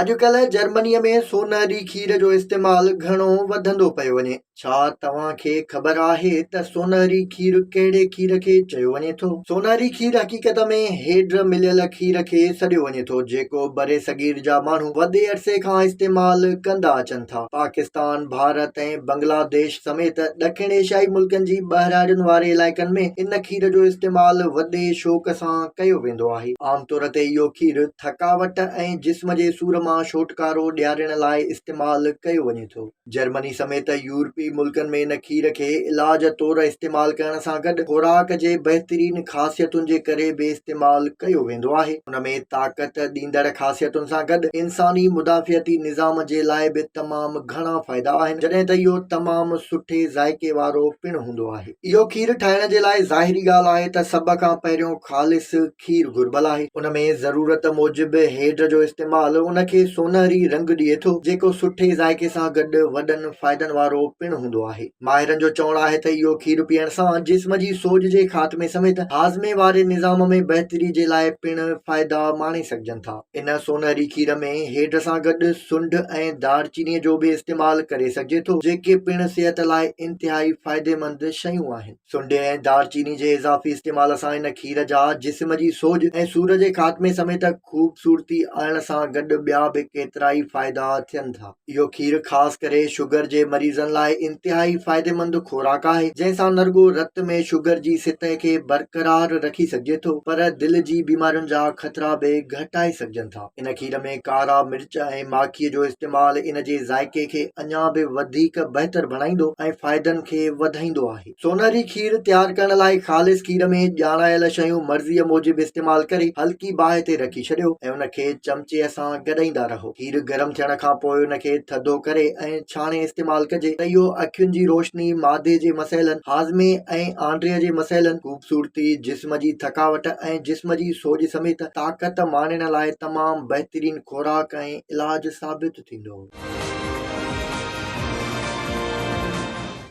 अॼुकल्ह जर्मनीअ में सोनहरी खीर जो इस्तेमालु घणो वधंदो पियो वञे। छा तव्हांखे ख़बर आहे त सोनहरी खीर कहिड़े खीर खे चयो वञे थो? सोनहरी खीर हक़ीक़त में हेड मिलियल खीर खे सॾियो वञे थो, जेको बरे सगीर जा माण्हू वॾे अरसे खां इस्तेमालु कंदा अचनि था। पाकिस्तान, भारत ऐं बांग्लादेश समेत ॾखिण एशियाई मुल्कनि जी ॿाहिराड़ियुनि वारे इलाइक़नि में इन खीर जो इस्तेमालु वॾे शौक़ सां कयो वेंदो आहे। आमतौर ते इहो खीर थकावट ऐं जिस्म जे सूर मां छोटकारो ॾियारण लाइ इस्तेमालु कयो वञे थो। जर्मनी समेत यूरोपी मुल्कनि में इन खीर खे इलाज तौरु इस्तेमालु करण सां गॾु खुराक जे बहितरीन ख़ासियतुनि जे करे बि इस्तेमालु कयो वेंदो आहे। उन में ताक़त ॾींदड़ ख़ासियतुनि सां गॾु इंसानी मुदाफ़ियती निज़ाम जे लाइ बि तमामु घणा फ़ाइदा आहिनि, जॾहिं त इहो तमामु सुठे ज़ाइके वारो पिणु हूंदो आहे। इहो खीर ठाहिण जे लाइ ज़ाहिरी ॻाल्हि आहे त सभ खां पहिरियों ख़ालिस खीर घुर्बल आहे। उन में ज़रूरत मूजिबि हेड जो इस्तेमालु उन खे सोनहरी रंग ॾिए थो, जेको सुठे ज़ाइके सां गॾु वॾनि फ़ाइदनि वारो पिणु हूंदो आहे। माहिरनि जो चवणु आहे त इहो खीर पीअण सां जिस्म जी सोज जे ख़ात्मे समेत हाज़मे वारे निज़ाम में बहितरी जे लाइ पिणु फ़ाइदा माणे सघजनि था। इन सोनहरी खीर में हेड सां गॾु सुंढ ऐं दालचीनीअ जो बि इस्तेमालु करे सघिजे थो, जेके पिणु सिहत लाइ इंतिहाई फ़ाइदेमंद शयूं आहिनि। सुंढ ऐं दालचीनी जे इज़ाफ़ी इस्तेमाल सां इन खीर जा जिस्म जी सोज ऐं सूर जे ख़ात्मे समेत ख़ूबसूरती आणण सां गॾु ॿिया बि केतिरा ई फ़ाइदा थियनि था। इहो खीर ख़ासि करे शुगर जे मरीज़नि लाइ इंतिहाई फ़ाइदेमंद खुराक आहे, जंहिंसां न रुॻो रत में शुगर जी सतह खे बरक़रार रखी सघिजे थो, पर दिलि जी बीमारियुनि जा ख़तरा बि घटाए सघजनि था। इन खीर में कारा मिर्च ऐं माखीअ जो इस्तेमालु इन जे ज़ाइके खे अञा बि वधीक बहितर बणाईंदो ऐं फ़ाइदनि खे वधाईंदो आहे। सोनहरी खीर तयारु करण लाइ ख़ालिस खीर में ॼाणायल शयूं मर्ज़ीअ मूजिबि इस्तेमालु करे हल्की बाहि ते रखी छॾियो ऐं उन खे चमचे सां गॾाईंदा रहो। खीर गरम थियण खां पोइ उन खे थधो करे ऐं छाणे इस्तेमालु कजे त इहो अखियुनि जी रोशनी, मादे जे मसइलनि, हाज़मे ऐं आंड्रे जे मसइलनि, ख़ूबसूरती, जिस्म जी थकावट ऐं जिस्म जी सोज समेत ताक़त माणण लाइ तमामु बहितरीन खुराक ऐं इलाज साबित थींदो।